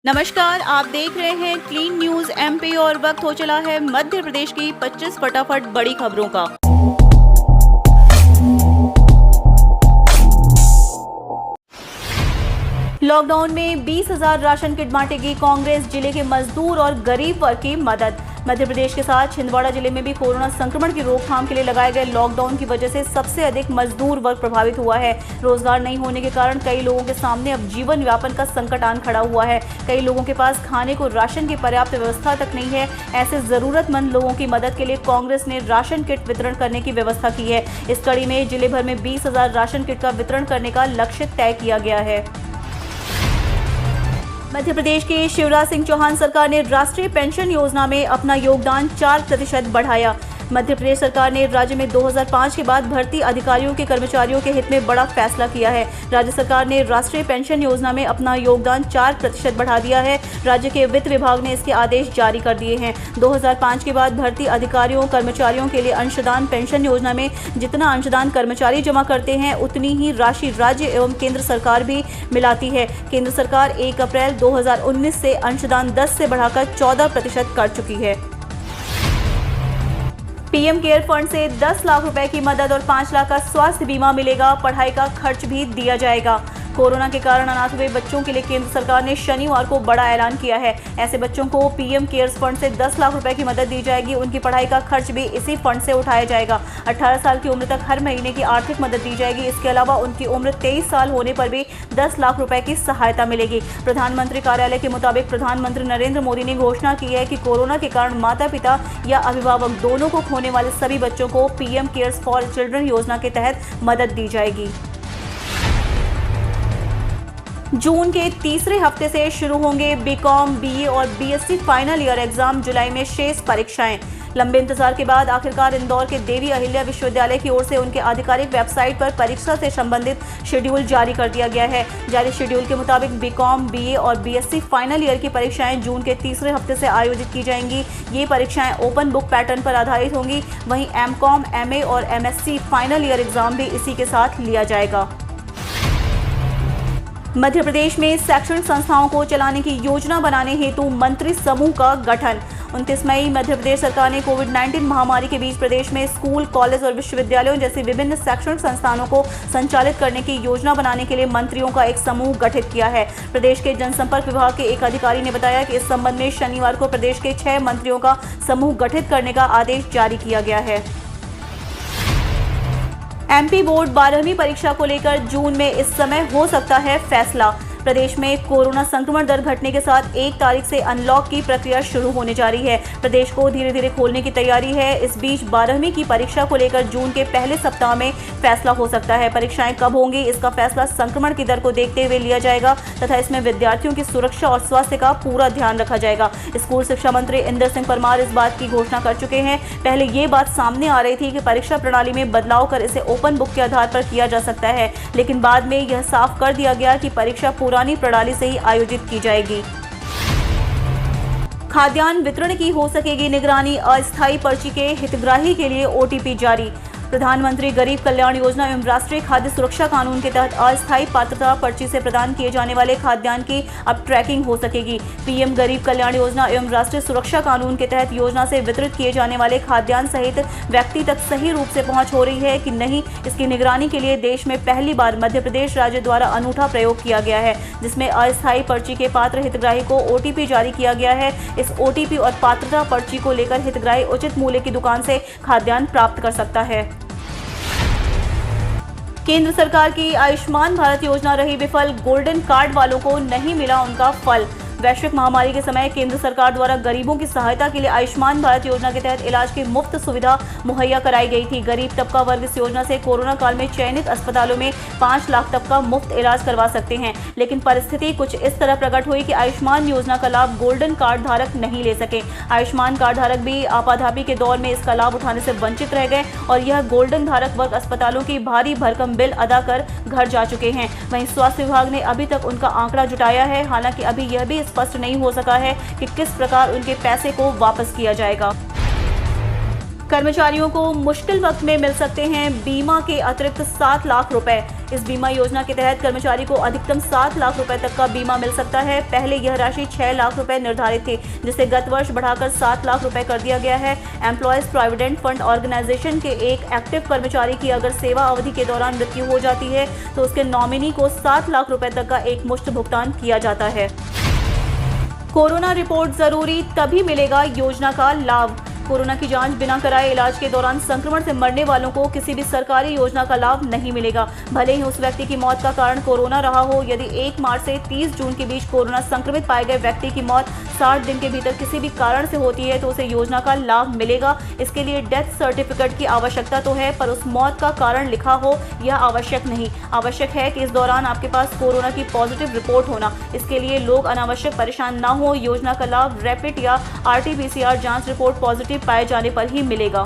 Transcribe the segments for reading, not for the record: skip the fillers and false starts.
नमस्कार, आप देख रहे हैं क्लीन न्यूज एमपी और वक्त हो चला है मध्य प्रदेश की 25 फटाफट बड़ी खबरों का। लॉकडाउन में 20,000 राशन किट बांटेगी कांग्रेस, जिले के मजदूर और गरीब वर्ग की मदद। मध्य प्रदेश के साथ छिंदवाड़ा जिले में भी कोरोना संक्रमण की रोकथाम के लिए लगाए गए लॉकडाउन की वजह से सबसे अधिक मजदूर वर्ग प्रभावित हुआ है। रोजगार नहीं होने के कारण कई लोगों के सामने अब जीवन यापन का संकट आन खड़ा हुआ है। कई लोगों के पास खाने को राशन की पर्याप्त व्यवस्था तक नहीं है। ऐसे जरूरतमंद लोगों की मदद के लिए कांग्रेस ने राशन किट वितरण करने की व्यवस्था की है। इस कड़ी में जिले भर में 20,000 राशन किट का वितरण करने का लक्ष्य तय किया गया है। मध्य प्रदेश की शिवराज सिंह चौहान सरकार ने राष्ट्रीय पेंशन योजना में अपना योगदान 4% बढ़ाया। मध्य प्रदेश सरकार ने राज्य में 2005 के बाद भर्ती अधिकारियों के कर्मचारियों के हित में बड़ा फैसला किया है। राज्य सरकार ने राष्ट्रीय पेंशन योजना में अपना योगदान 4% बढ़ा दिया है। राज्य के वित्त विभाग ने इसके आदेश जारी कर दिए हैं। 2005 के बाद भर्ती अधिकारियों कर्मचारियों के लिए अंशदान पेंशन योजना में जितना अंशदान कर्मचारी जमा करते हैं उतनी ही राशि राज्य एवं केंद्र सरकार भी मिलाती है। केंद्र सरकार 1 अप्रैल 2019 से अंशदान 10 से बढ़ाकर 14% कर चुकी है। पीएम केयर फंड से 10 लाख रुपए की मदद और 5 लाख का स्वास्थ्य बीमा मिलेगा। पढ़ाई का खर्च भी दिया जाएगा। कोरोना के कारण अनाथ हुए बच्चों के लिए केंद्र सरकार ने शनिवार को बड़ा ऐलान किया है। ऐसे बच्चों को पीएम केयर्स फंड से 10 लाख रुपए की मदद दी जाएगी। उनकी पढ़ाई का खर्च भी इसी फंड से उठाया जाएगा। 18 साल की उम्र तक हर महीने की आर्थिक मदद दी जाएगी। इसके अलावा उनकी उम्र 23 साल होने पर भी 10 लाख रुपए की सहायता मिलेगी। प्रधानमंत्री कार्यालय के मुताबिक प्रधानमंत्री नरेंद्र मोदी ने घोषणा की है कि कोरोना के कारण माता पिता या अभिभावक दोनों को खोने वाले सभी बच्चों को पीएम केयर्स फॉर चिल्ड्रन योजना के तहत मदद दी जाएगी। जून के तीसरे हफ्ते से शुरू होंगे बीकॉम, बीए और बीएससी फाइनल ईयर एग्जाम। जुलाई में शेष परीक्षाएं। लंबे इंतजार के बाद आखिरकार इंदौर के देवी अहिल्या विश्वविद्यालय की ओर से उनके आधिकारिक वेबसाइट पर परीक्षा से संबंधित शेड्यूल जारी कर दिया गया है। जारी शेड्यूल के मुताबिक बीकॉम, बीए और बीएससी फाइनल ईयर की परीक्षाएं जून के तीसरे हफ्ते से आयोजित की जाएंगी। ये परीक्षाएं ओपन बुक पैटर्न पर आधारित होंगी। वहीं एमकॉम, एमए और एमएससी फाइनल ईयर एग्जाम भी इसी के साथ लिया जाएगा। मध्य प्रदेश में शैक्षणिक संस्थाओं को चलाने की योजना बनाने हेतु मंत्री समूह का गठन। 29 मई मध्य प्रदेश सरकार ने कोविड-19 महामारी के बीच प्रदेश में स्कूल, कॉलेज और विश्वविद्यालयों जैसी विभिन्न शैक्षणिक संस्थानों को संचालित करने की योजना बनाने के लिए मंत्रियों का एक समूह गठित किया है। प्रदेश के जनसंपर्क विभाग के एक अधिकारी ने बताया कि इस संबंध में शनिवार को प्रदेश के 6 मंत्रियों का समूह गठित करने का आदेश जारी किया गया है। एमपी बोर्ड 12वीं परीक्षा को लेकर जून में इस समय हो सकता है फैसला। प्रदेश में कोरोना संक्रमण दर घटने के साथ 1 तारीख से अनलॉक की प्रक्रिया शुरू होने जा रही है। प्रदेश को धीरे धीरे खोलने की तैयारी है। इस बीच 12वीं की परीक्षा को लेकर जून के पहले सप्ताह में फैसला हो सकता है। परीक्षाएं कब होंगी, इसका फैसला संक्रमण की दर को देखते हुए लिया जाएगा तथा इसमें विद्यार्थियों की सुरक्षा और स्वास्थ्य का पूरा ध्यान रखा जाएगा। स्कूल शिक्षा मंत्री इंदर सिंह परमार इस बात की घोषणा कर चुके हैं। पहले ये बात सामने आ रही थी कि परीक्षा प्रणाली में बदलाव कर इसे ओपन बुक के आधार पर किया जा सकता है, लेकिन बाद में यह साफ कर दिया गया कि परीक्षा पुरानी प्रणाली से ही आयोजित की जाएगी। खाद्यान्न वितरण की हो सकेगी निगरानी। अस्थायी पर्ची के हितग्राही के लिए ओटीपी जारी। प्रधानमंत्री गरीब कल्याण योजना एवं राष्ट्रीय खाद्य सुरक्षा कानून के तहत अस्थायी पात्रता पर्ची से प्रदान किए जाने वाले खाद्यान्न की अब ट्रैकिंग हो सकेगी। पीएम गरीब कल्याण योजना एवं राष्ट्रीय सुरक्षा कानून के तहत योजना से वितरित किए जाने वाले खाद्यान्न सहित व्यक्ति तक सही रूप से पहुंच हो रही है कि नहीं, इसकी निगरानी के लिए देश में पहली बार मध्य प्रदेश राज्य द्वारा अनूठा प्रयोग किया गया है, जिसमें अस्थायी पर्ची के पात्र हितग्राही को ओटीपी जारी किया गया है। इस ओटीपी और पात्रता पर्ची को लेकर हितग्राही उचित मूल्य की दुकान से खाद्यान्न प्राप्त कर सकता है। केंद्र सरकार की आयुष्मान भारत योजना रही विफल। गोल्डन कार्ड वालों को नहीं मिला उनका फल। वैश्विक महामारी के समय केंद्र सरकार द्वारा गरीबों की सहायता के लिए आयुष्मान भारत योजना के तहत इलाज की मुफ्त सुविधा मुहैया कराई गई थी। गरीब तबका वर्ग इस योजना से कोरोना काल में चयनित अस्पतालों में 5 लाख तक का मुफ्त इलाज करवा सकते हैं, लेकिन परिस्थिति कुछ इस तरह प्रकट हुई कि आयुष्मान योजना का लाभ गोल्डन कार्ड धारक नहीं ले सके। आयुष्मान कार्ड धारक भी आपाधापी के दौर में इसका लाभ उठाने से वंचित रह गए और यह गोल्डन धारक वर्ग अस्पतालों की भारी भरकम बिल अदा कर घर जा चुके हैं। वहीं स्वास्थ्य विभाग ने अभी तक उनका आंकड़ा जुटाया है। हालांकि अभी यह भी स्पष्ट नहीं हो सका है कि किस प्रकार उनके पैसे को वापस किया जाएगा। कर्मचारियों को मुश्किल वक्त में मिल सकते हैं बीमा के अतिरिक्त 7 लाख रुपए। इस बीमा योजना के तहत कर्मचारी को अधिकतम 7 लाख रुपए तक का बीमा मिल सकता है। पहले यह राशि 6 लाख रुपए निर्धारित थी, जिसे गत वर्ष बढ़ाकर 7 लाख रुपए कर दिया गया है। एम्प्लॉयज प्रोविडेंट फंड ऑर्गेनाइजेशन के एक एक्टिव कर्मचारी की अगर सेवा अवधि के दौरान मृत्यु हो जाती है तो उसके नॉमिनी को 7 लाख रुपए तक का एक मुश्त भुगतान किया जाता है। कोरोना रिपोर्ट जरूरी, तभी मिलेगा योजना का लाभ। कोरोना की जांच बिना कराए इलाज के दौरान संक्रमण से मरने वालों को किसी भी सरकारी योजना का लाभ नहीं मिलेगा, भले ही उस व्यक्ति की मौत का कारण कोरोना रहा हो। यदि 1 मार्च से 30 जून के बीच कोरोना संक्रमित पाए गए व्यक्ति की मौत 60 दिन के भीतर किसी भी कारण से होती है तो उसे योजना का लाभ मिलेगा। इसके लिए डेथ सर्टिफिकेट की आवश्यकता तो है, पर उस मौत का कारण लिखा हो यह आवश्यक नहीं। आवश्यक है कि इस दौरान आपके पास कोरोना की पॉजिटिव रिपोर्ट होना। इसके लिए लोग अनावश्यक परेशान न हो। योजना का लाभ रैपिड या RT-PCR जांच रिपोर्ट पॉजिटिव पाए जाने पर ही मिलेगा।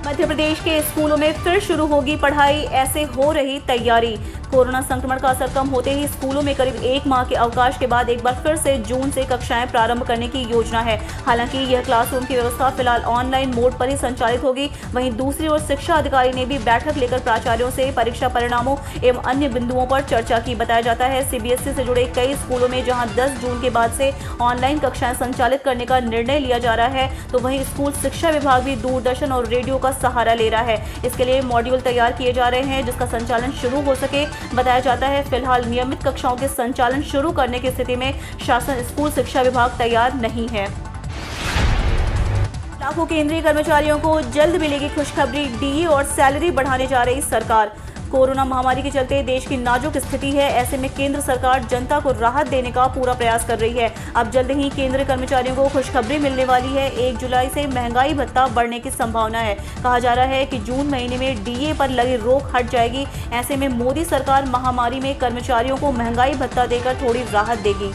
मध्य प्रदेश के स्कूलों में फिर शुरू होगी पढ़ाई, ऐसे हो रही तैयारी। कोरोना संक्रमण का असर कम होते ही स्कूलों में करीब 1 माह के अवकाश के बाद एक बार फिर से जून से कक्षाएं प्रारंभ करने की योजना है। हालांकि यह क्लासरूम की व्यवस्था फिलहाल ऑनलाइन मोड पर ही संचालित होगी। वहीं दूसरी ओर शिक्षा अधिकारी ने भी बैठक लेकर प्राचार्यों से परीक्षा परिणामों एवं अन्य बिंदुओं पर चर्चा की। बताया जाता है CBSE से जुड़े कई स्कूलों में जहां 10 जून के बाद से ऑनलाइन कक्षाएं संचालित करने का निर्णय लिया जा रहा है, तो वहीं स्कूल शिक्षा विभाग भी दूरदर्शन और रेडियो का सहारा ले रहा है। इसके लिए मॉड्यूल तैयार किए जा रहे हैं जिसका संचालन शुरू हो सके। बताया जाता है फिलहाल नियमित कक्षाओं के संचालन शुरू करने की स्थिति में शासन स्कूल शिक्षा विभाग तैयार नहीं है। लाखों केंद्रीय कर्मचारियों को जल्द मिलेगी खुशखबरी, DA और सैलरी बढ़ाने जा रही सरकार। कोरोना महामारी के चलते देश की नाजुक स्थिति है। ऐसे में केंद्र सरकार जनता को राहत देने का पूरा प्रयास कर रही है। अब जल्द ही केंद्रीय कर्मचारियों को खुशखबरी मिलने वाली है। 1 जुलाई से महंगाई भत्ता बढ़ने की संभावना है। कहा जा रहा है कि जून महीने में DA पर लगी रोक हट जाएगी। ऐसे में मोदी सरकार महामारी में कर्मचारियों को महंगाई भत्ता देकर थोड़ी राहत देगी।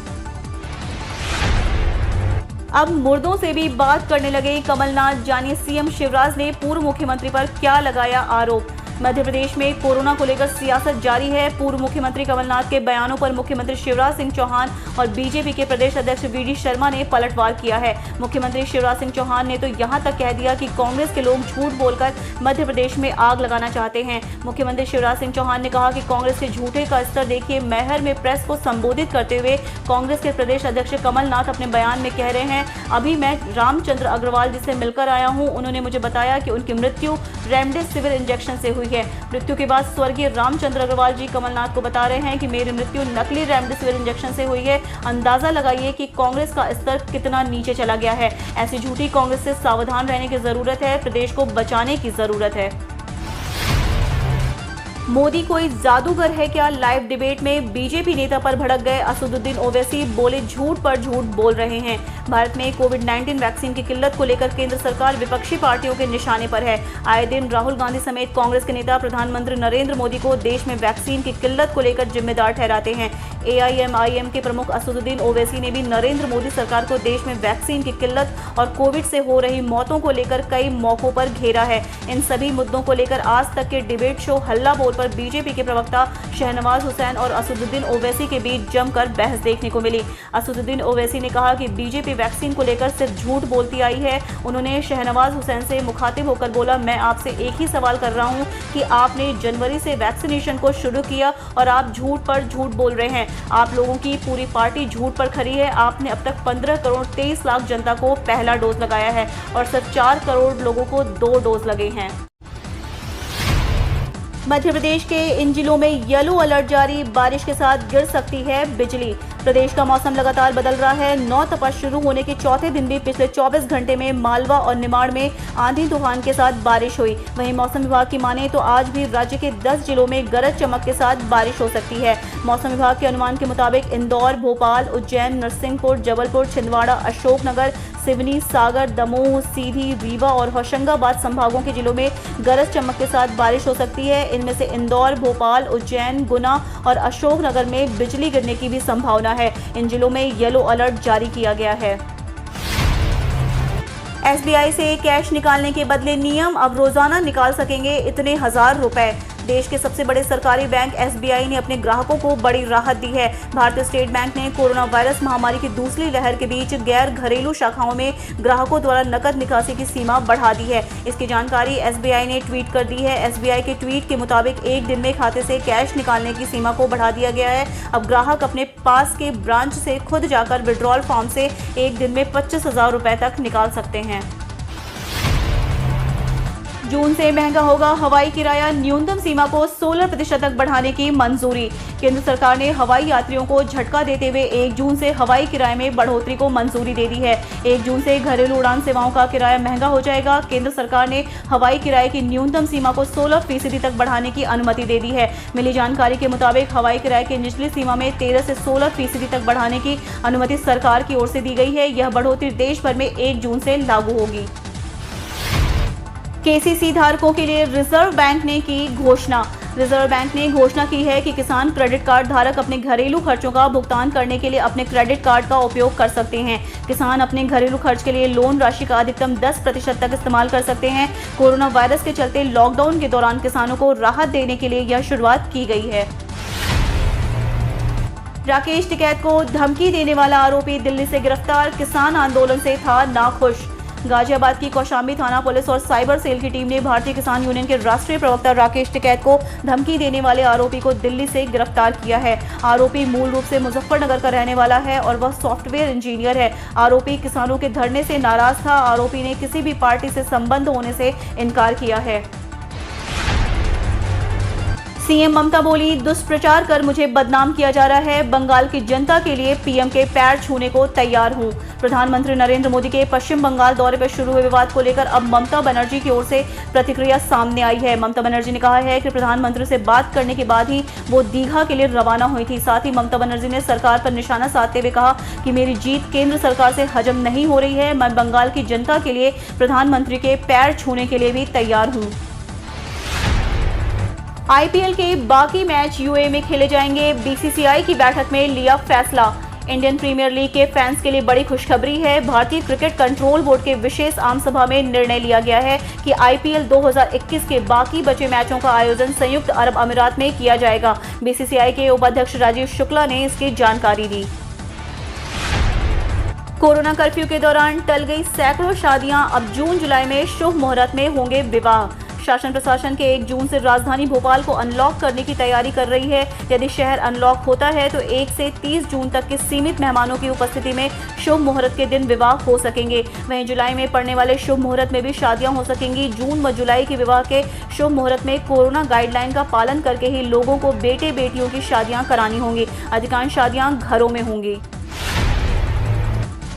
अब मुर्दों से भी बात करने लगे कमलनाथ। जानिए CM शिवराज ने पूर्व मुख्यमंत्री पर क्या लगाया आरोप। मध्य प्रदेश में कोरोना को लेकर सियासत जारी है। पूर्व मुख्यमंत्री कमलनाथ के बयानों पर मुख्यमंत्री शिवराज सिंह चौहान और बीजेपी के प्रदेश अध्यक्ष VD शर्मा ने पलटवार किया है। मुख्यमंत्री शिवराज सिंह चौहान ने तो यहां तक कह दिया कि कांग्रेस के लोग झूठ बोलकर मध्य प्रदेश में आग लगाना चाहते हैं। मुख्यमंत्री शिवराज सिंह चौहान ने कहा कि कांग्रेस के झूठे का स्तर देखिए। मैहर में प्रेस को संबोधित करते हुए कांग्रेस के प्रदेश अध्यक्ष कमलनाथ अपने बयान में कह रहे हैं, अभी मैं रामचंद्र अग्रवाल जी से मिलकर आया हूं। उन्होंने मुझे बताया कि उनकी मृत्यु रेमडेसिविर इंजेक्शन से हुई है। मृत्यु के बाद स्वर्गीय रामचंद्र अग्रवाल जी कमलनाथ को बता रहे हैं कि मेरी मृत्यु नकली रेमडेसिविर इंजेक्शन से हुई है। अंदाजा लगाइए कि कांग्रेस का स्तर कितना नीचे चला गया है। ऐसी झूठी कांग्रेस से सावधान रहने की जरूरत है। प्रदेश को बचाने की जरूरत है। मोदी कोई जादूगर है क्या? लाइव डिबेट में बीजेपी नेता पर भड़क गए असदुद्दीन ओवैसी, बोले झूठ पर झूठ बोल रहे हैं। भारत में कोविड-19 वैक्सीन की किल्लत को लेकर केंद्र सरकार विपक्षी पार्टियों के निशाने पर है। आए दिन राहुल गांधी समेत कांग्रेस के नेता प्रधानमंत्री नरेंद्र मोदी को देश में वैक्सीन की किल्लत को लेकर जिम्मेदार ठहराते हैं। AIMIM के प्रमुख असदुद्दीन ओवैसी ने भी नरेंद्र मोदी सरकार को देश में वैक्सीन की किल्लत और कोविड से हो रही मौतों को लेकर कई मौकों पर घेरा है। इन सभी मुद्दों को लेकर आज तक के डिबेट शो हल्ला बोल पर बीजेपी के प्रवक्ता शहनवाज हुसैन और असदुद्दीन ओवैसी के बीच जमकर बहस देखने को मिली। असदुद्दीन ओवैसी ने कहा कि बीजेपी वैक्सीन को लेकर सिर्फ झूठ बोलती आई है। उन्होंने शहनवाज हुसैन से मुखातिब होकर बोला, मैं आपसे एक ही सवाल कर रहा हूं कि आपने जनवरी से वैक्सीनेशन को शुरू किया और आप झूठ पर झूठ बोल रहे हैं। आप लोगों की पूरी पार्टी झूठ पर खड़ी है। आपने अब तक 15 करोड़ 23 लाख जनता को पहला डोज लगाया है और सिर्फ 4 करोड़ लोगों को 2 डोज लगे हैं। मध्य प्रदेश के इन जिलों में येलो अलर्ट जारी, बारिश के साथ गिर सकती है बिजली। प्रदेश का मौसम लगातार बदल रहा है। 9 तपा शुरू होने के चौथे दिन भी पिछले 24 घंटे में मालवा और निमाड़ में आंधी तूफान के साथ बारिश हुई। वहीं मौसम विभाग की माने तो आज भी राज्य के 10 जिलों में गरज चमक के साथ बारिश हो सकती है। मौसम विभाग के अनुमान के मुताबिक इंदौर, भोपाल, उज्जैन, नरसिंहपुर, जबलपुर, छिंदवाड़ा, अशोकनगर, सिवनी, सागर, दमोह, सीधी, रीवा और होशंगाबाद संभागों के जिलों में गरज चमक के साथ बारिश हो सकती है। इनमें से इंदौर, भोपाल, उज्जैन, गुना और अशोकनगर में बिजली गिरने की भी संभावना है। इन जिलों में येलो अलर्ट जारी किया गया है। SBI से कैश निकालने के बदले नियम, अब रोजाना निकाल सकेंगे इतने हजार रुपए। देश के सबसे बड़े सरकारी बैंक SBI ने अपने ग्राहकों को बड़ी राहत दी है। भारतीय स्टेट बैंक ने कोरोना वायरस महामारी की दूसरी लहर के बीच गैर घरेलू शाखाओं में ग्राहकों द्वारा नकद निकासी की सीमा बढ़ा दी है। इसकी जानकारी SBI ने ट्वीट कर दी है। SBI के ट्वीट के मुताबिक एक दिन में खाते से कैश निकालने की सीमा को बढ़ा दिया गया है। अब ग्राहक अपने पास के ब्रांच से खुद जाकर विड्रॉल फॉर्म से एक दिन में 25,000 रुपए तक निकाल सकते हैं। जून से महंगा होगा हवाई किराया, न्यूनतम सीमा को 16% तक बढ़ाने की मंजूरी। केंद्र सरकार ने हवाई यात्रियों को झटका देते हुए 1 जून से हवाई किराए में बढ़ोतरी को मंजूरी दे दी है। 1 जून से घरेलू उड़ान सेवाओं का किराया महंगा हो जाएगा। केंद्र सरकार ने हवाई किराए की न्यूनतम सीमा को 16% तक बढ़ाने की अनुमति दे दी है। मिली जानकारी के मुताबिक हवाई किराए की निचली सीमा में 13 से 16% तक बढ़ाने की अनुमति सरकार की ओर से दी गई है। यह बढ़ोतरी देश भर में 1 जून से लागू होगी। KCC धारकों के लिए रिजर्व बैंक ने की घोषणा। रिजर्व बैंक ने घोषणा की है कि किसान क्रेडिट कार्ड धारक अपने घरेलू खर्चों का भुगतान करने के लिए अपने क्रेडिट कार्ड का उपयोग कर सकते हैं। किसान अपने घरेलू खर्च के लिए लोन राशि का अधिकतम 10% तक इस्तेमाल कर सकते हैं। कोरोना वायरस के चलते लॉकडाउन के दौरान किसानों को राहत देने के लिए यह शुरुआत की गई है। राकेश टिकैत को धमकी देने वाला आरोपी दिल्ली से गिरफ्तार, किसान आंदोलन से था नाखुश। गाजियाबाद की कौशाम्बी थाना पुलिस और साइबर सेल की टीम ने भारतीय किसान यूनियन के राष्ट्रीय प्रवक्ता राकेश टिकैत को धमकी देने वाले आरोपी को दिल्ली से गिरफ्तार किया है। आरोपी मूल रूप से मुजफ्फरनगर का रहने वाला है और वह सॉफ्टवेयर इंजीनियर है। आरोपी किसानों के धरने से नाराज था। आरोपी ने किसी भी पार्टी से संबंध होने से इनकार किया है। सीएम ममता बोली, दुष्प्रचार कर मुझे बदनाम किया जा रहा है। बंगाल की जनता के लिए पीएम के पैर छूने को तैयार हूं। प्रधानमंत्री नरेंद्र मोदी के पश्चिम बंगाल दौरे पर शुरू हुए विवाद को लेकर अब ममता बनर्जी की ओर से प्रतिक्रिया सामने आई है। ममता बनर्जी ने कहा है कि प्रधानमंत्री से बात करने के बाद ही वो दीघा के लिए रवाना हुई थी। साथ ही ममता बनर्जी ने सरकार पर निशाना साधते हुए कहा कि मेरी जीत केंद्र सरकार से हजम नहीं हो रही है। मैं बंगाल की जनता के लिए प्रधानमंत्री के पैर छूने के लिए भी तैयार हूँ। IPL के बाकी मैच UAE में खेले जाएंगे। BCCI की बैठक में लिया फैसला। इंडियन प्रीमियर लीग के फैंस के लिए बड़ी खुशखबरी है। भारतीय क्रिकेट कंट्रोल बोर्ड के विशेष आम सभा में निर्णय लिया गया है कि IPL 2021 के बाकी बचे मैचों का आयोजन संयुक्त अरब अमीरात में किया जाएगा। BCCI के उपाध्यक्ष राजीव शुक्ला ने इसकी जानकारी दी। कोरोना कर्फ्यू के दौरान टल गई सैकड़ों शादियां, अब जून जुलाई में शुभ मुहूर्त में होंगे विवाह। शासन प्रशासन के 1 जून से राजधानी भोपाल को अनलॉक करने की तैयारी कर रही है। यदि शहर अनलॉक होता है तो 1 से 30 जून तक के सीमित मेहमानों की उपस्थिति में शुभ मुहूर्त के दिन विवाह हो सकेंगे। वहीं जुलाई में पड़ने वाले शुभ मुहूर्त में भी शादियां हो सकेंगी। जून व जुलाई के विवाह के शुभ मुहूर्त में कोरोना गाइडलाइन का पालन करके ही लोगों को बेटे बेटियों की शादियां करानी होंगी। अधिकांश शादियां घरों में होंगी।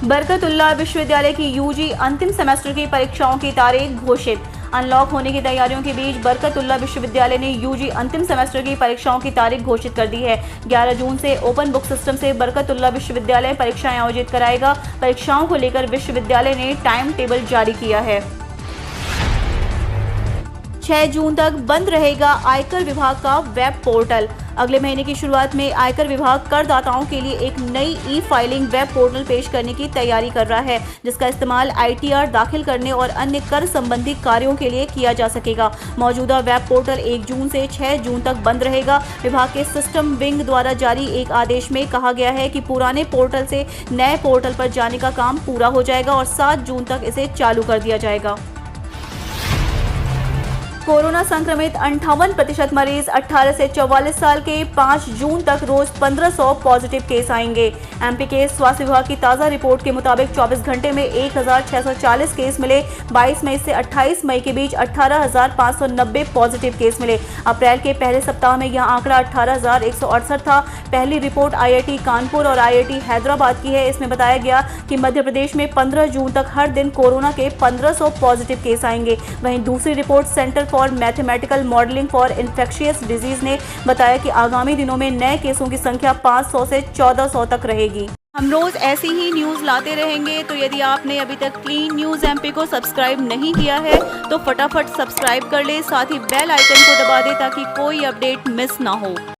बरकतुल्लाह विश्वविद्यालय की UG अंतिम सेमेस्टर की परीक्षाओं की तारीख घोषित। अनलॉक होने की तैयारियों के बीच बरकतुल्लाह विश्वविद्यालय ने UG अंतिम सेमेस्टर की परीक्षाओं की तारीख घोषित कर दी है। 11 जून से ओपन बुक सिस्टम से बरकतुल्लाह विश्वविद्यालय परीक्षाएं आयोजित कराएगा। परीक्षाओं को लेकर विश्वविद्यालय ने टाइम टेबल जारी किया है। 6 जून तक बंद रहेगा आयकर विभाग का वेब पोर्टल। अगले महीने की शुरुआत में आयकर विभाग करदाताओं के लिए एक नई ई-फाइलिंग वेब पोर्टल पेश करने की तैयारी कर रहा है, जिसका इस्तेमाल ITR दाखिल करने और अन्य कर संबंधी कार्यों के लिए किया जा सकेगा। मौजूदा वेब पोर्टल 1 जून से 6 जून तक बंद रहेगा। विभाग के सिस्टम विंग द्वारा जारी एक आदेश में कहा गया है कि पुराने पोर्टल से नए पोर्टल पर जाने का काम पूरा हो जाएगा और 7 जून तक इसे चालू कर दिया जाएगा। कोरोना संक्रमित 58% मरीज 18 से 44 साल के। 5 जून तक रोज 1500 पॉजिटिव केस आएंगे। MP के स्वास्थ्य विभाग की ताज़ा रिपोर्ट के मुताबिक 24 घंटे में 1640 केस मिले। 22 मई से 28 मई के बीच 18,590 पॉजिटिव केस मिले। अप्रैल के पहले सप्ताह में यह आंकड़ा 18,168 था। पहली रिपोर्ट IIT कानपुर और IIT हैदराबाद की है। इसमें बताया गया कि मध्य प्रदेश में 15 जून तक हर दिन कोरोना के 1500 पॉजिटिव केस आएंगे। वहीं दूसरी report centre for mathematical modelling for infectious disease ने बताया कि आगामी दिनों में नए केसों की संख्या 500 से 1400 तक रहेगी। हम रोज ऐसी ही न्यूज लाते रहेंगे, तो यदि आपने अभी तक क्लीन न्यूज MP को सब्सक्राइब नहीं किया है तो फटाफट सब्सक्राइब कर ले, साथ ही बेल आइकन को दबा दे ताकि कोई अपडेट मिस ना हो।